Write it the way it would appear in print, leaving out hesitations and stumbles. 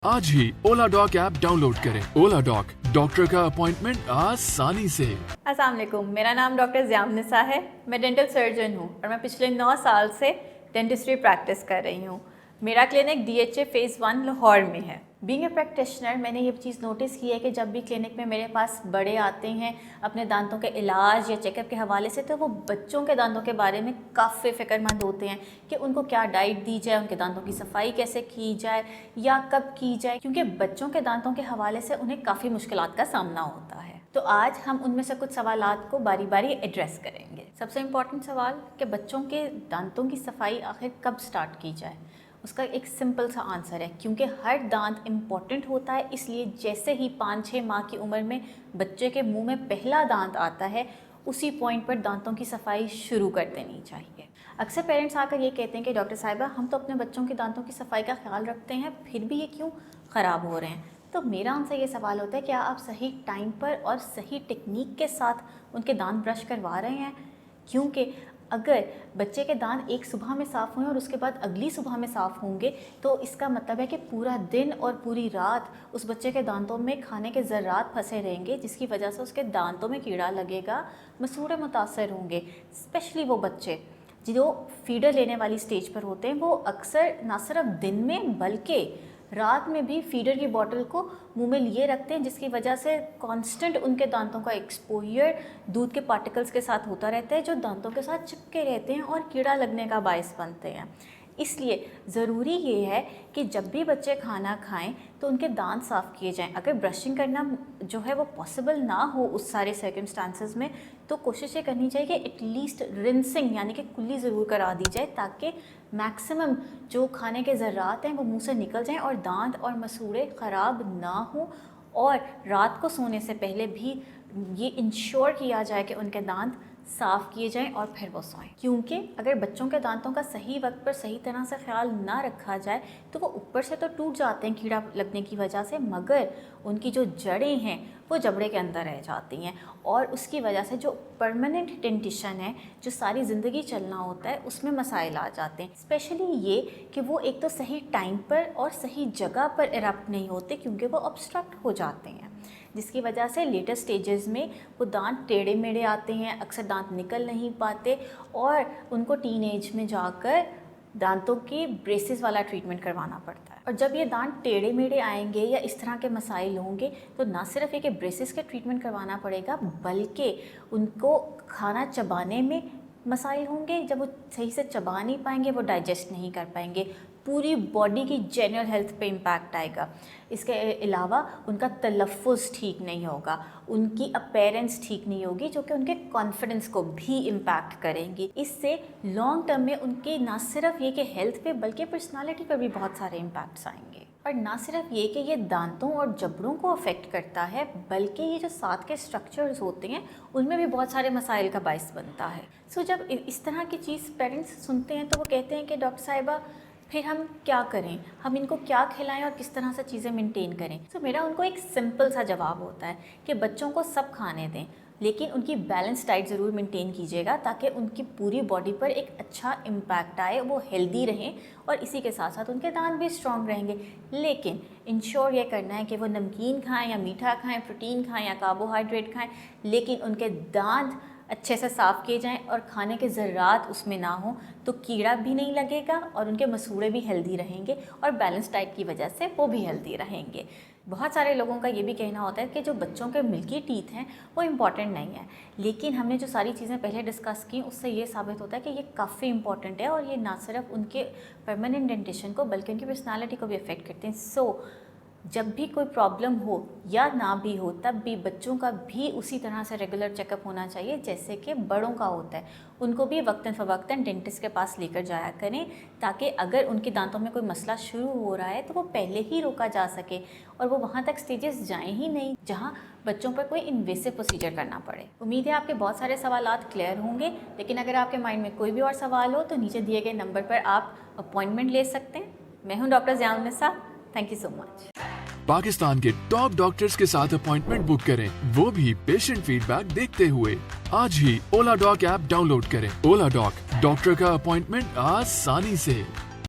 आज ही ओला dock app download करें। ओला dock, doctor का अपॉइंटमेंट आसानी से। अस्सलाम वालेकुम, मेरा नाम डॉक्टर ज़ियाउन्निसा है। मैं डेंटल सर्जन हूँ और मैं पिछले 9 साल से डेंटिस्ट्री प्रैक्टिस कर रही हूँ। मेरा क्लिनिक DHA फेज़ 1 लाहौर में है। बीइंग ए प्रैक्टिशनर मैंने ये चीज़ नोटिस की है कि जब भी क्लिनिक में मेरे पास बड़े आते हैं अपने दांतों के इलाज या चेकअप के हवाले से, तो वो बच्चों के दांतों के बारे में काफ़ी फ़िक्रमंद होते हैं कि उनको क्या डाइट दी जाए, उनके दांतों की सफाई कैसे की जाए या कब की जाए, क्योंकि बच्चों के दांतों के हवाले से उन्हें काफ़ी मुश्किलात का सामना होता है। तो आज हम उनमें से कुछ सवालात को बारी बारी एड्रेस करेंगे। सबसे इम्पॉर्टेंट सवाल कि बच्चों के दांतों की सफाई आखिर कब स्टार्ट की जाए। उसका एक सिंपल सा आंसर है, क्योंकि हर दांत इम्पॉर्टेंट होता है, इसलिए जैसे ही 5-6 माह की उम्र में बच्चे के मुंह में पहला दांत आता है, उसी पॉइंट पर दांतों की सफाई शुरू कर देनी चाहिए। अक्सर पेरेंट्स आकर ये कहते हैं कि डॉक्टर साहिबा, हम तो अपने बच्चों के दांतों की सफाई का ख्याल रखते हैं, फिर भी ये क्यों ख़राब हो रहे हैं। तो मेरा उनसे ये सवाल होता है, क्या आप सही टाइम पर और सही टेक्निक के साथ उनके दांत ब्रश करवा रहे हैं? क्योंकि अगर बच्चे के दांत एक सुबह में साफ़ हुए और उसके बाद अगली सुबह में साफ़ होंगे, तो इसका मतलब है कि पूरा दिन और पूरी रात उस बच्चे के दांतों में खाने के ज़र्रात फंसे रहेंगे, जिसकी वजह से उसके दांतों में कीड़ा लगेगा, मसूड़े मुतासर होंगे। स्पेशली वो बच्चे जो फीडर लेने वाली स्टेज पर होते हैं, वो अक्सर ना सिर्फ दिन में बल्कि रात में भी फीडर की बोतल को मुंह में लिए रखते हैं, जिसकी वजह से कांस्टेंट उनके दांतों का एक्सपोजर दूध के पार्टिकल्स के साथ होता रहता है, जो दांतों के साथ चिपके रहते हैं और कीड़ा लगने का बायस बनते हैं। इसलिए ज़रूरी ये है कि जब भी बच्चे खाना खाएं तो उनके दांत साफ़ किए जाएं। अगर ब्रशिंग करना जो है वो पॉसिबल ना हो उस सारे सर्कमस्टांसेस में, तो कोशिश ये करनी चाहिए कि एटलीस्ट रिंसिंग यानी कि कुल्ली ज़रूर करा दी जाए, ताकि मैक्सिमम जो खाने के ज़र्रात हैं वो मुंह से निकल जाएं और दांत और मसूड़े ख़राब ना हों। और रात को सोने से पहले भी ये इंश्योर किया जाए कि उनके दांत साफ़ किए जाएं और फिर वो सोएं, क्योंकि अगर बच्चों के दांतों का सही वक्त पर सही तरह से ख्याल ना रखा जाए तो वो ऊपर से तो टूट जाते हैं कीड़ा लगने की वजह से, मगर उनकी जो जड़ें हैं वो जबड़े के अंदर रह जाती हैं और उसकी वजह से जो परमानेंट डेंटिशन है, जो सारी ज़िंदगी चलना होता है, उसमें मसाइल आ जाते हैं। स्पेशली ये कि वो एक तो सही टाइम पर और सही जगह पर इरप्ट नहीं होते, क्योंकि वो ऑब्स्ट्रक्ट हो जाते हैं, जिसकी वजह से लेटर स्टेजेस में वो दांत टेढ़े मेढ़े आते हैं, अक्सर दांत निकल नहीं पाते और उनको टीन एज में जाकर दांतों की ब्रेसेस वाला ट्रीटमेंट करवाना पड़ता है। और जब ये दांत टेढ़े मेढ़े आएंगे या इस तरह के मसाइल होंगे, तो ना सिर्फ ये कि ब्रेसेस का ट्रीटमेंट करवाना पड़ेगा, बल्कि उनको खाना चबाने में मसाइल होंगे। जब वो सही से चबा नहीं पाएंगे, वो डाइजेस्ट नहीं कर पाएंगे, पूरी बॉडी की जनरल हेल्थ पे इम्पैक्ट आएगा। इसके अलावा उनका तलफ़ुज़ ठीक नहीं होगा, उनकी अपीयरेंस ठीक नहीं होगी, जो कि उनके कॉन्फिडेंस को भी इम्पैक्ट करेंगी। इससे लॉन्ग टर्म में उनके ना सिर्फ ये कि हेल्थ पे बल्कि पर्सनालिटी पर भी बहुत सारे इम्पैक्ट्स आएंगे। और ना सिर्फ ये कि ये दांतों और जबड़ों को अफेक्ट करता है, बल्कि ये जो साथ के स्ट्रक्चर्स होते हैं उनमें भी बहुत सारे मसाइल का बायस बनता है। सो जब इस तरह की चीज़ पेरेंट्स सुनते हैं तो वो कहते हैं कि डॉक्टर साहिबा, फिर हम क्या करें, हम इनको क्या खिलाएं और किस तरह से चीज़ें मेंटेन करें। तो मेरा उनको एक सिंपल सा जवाब होता है कि बच्चों को सब खाने दें, लेकिन उनकी बैलेंस डाइट ज़रूर मेंटेन कीजिएगा, ताकि उनकी पूरी बॉडी पर एक अच्छा इम्पैक्ट आए, वो हेल्दी रहें और इसी के साथ साथ उनके दांत भी स्ट्रॉन्ग रहेंगे। लेकिन इंश्योर ये करना है कि वो नमकीन खाएं या मीठा खाएं, प्रोटीन खाएं या कार्बोहाइड्रेट खाएं, लेकिन उनके दांत अच्छे से साफ़ किए जाएं और खाने के ज़र्रात उसमें ना हो, तो कीड़ा भी नहीं लगेगा और उनके मसूड़े भी हेल्दी रहेंगे और बैलेंस डाइट की वजह से वो भी हेल्दी रहेंगे। बहुत सारे लोगों का ये भी कहना होता है कि जो बच्चों के मिल्की टीथ हैं वो इम्पॉर्टेंट नहीं है, लेकिन हमने जो सारी चीज़ें पहले डिस्कस की उससे ये साबित होता है कि ये काफ़ी इंपॉर्टेंट है और ये ना सिर्फ उनके परमानेंट डेंटिशन को बल्कि उनकी पर्सनालिटी को भी अफेक्ट करते हैं। सो जब भी कोई प्रॉब्लम हो या ना भी हो, तब भी बच्चों का भी उसी तरह से रेगुलर चेकअप होना चाहिए जैसे कि बड़ों का होता है। उनको भी वक्तन फ़वक्तन डेंटिस्ट के पास लेकर जाया करें, ताकि अगर उनके दांतों में कोई मसला शुरू हो रहा है तो वो पहले ही रोका जा सके और वो वहाँ तक स्टेजेस जाएं ही नहीं जहाँ बच्चों पर कोई इन्वेसिव प्रोसीजर करना पड़े। उम्मीद है आपके बहुत सारे सवालात क्लियर होंगे, लेकिन अगर आपके माइंड में कोई भी और सवाल हो तो नीचे दिए गए नंबर पर आप अपॉइंटमेंट ले सकते हैं। मैं हूँ doctor Ziaunnisa. Thank you so much. Pakistan के टॉप डॉक्टर्स के साथ अपॉइंटमेंट बुक करें, वो भी पेशेंट फीडबैक देखते हुए। आज ही ओला डॉक ऐप डाउनलोड करें। ओला डॉक, डॉक्टर का अपॉइंटमेंट आसानी से।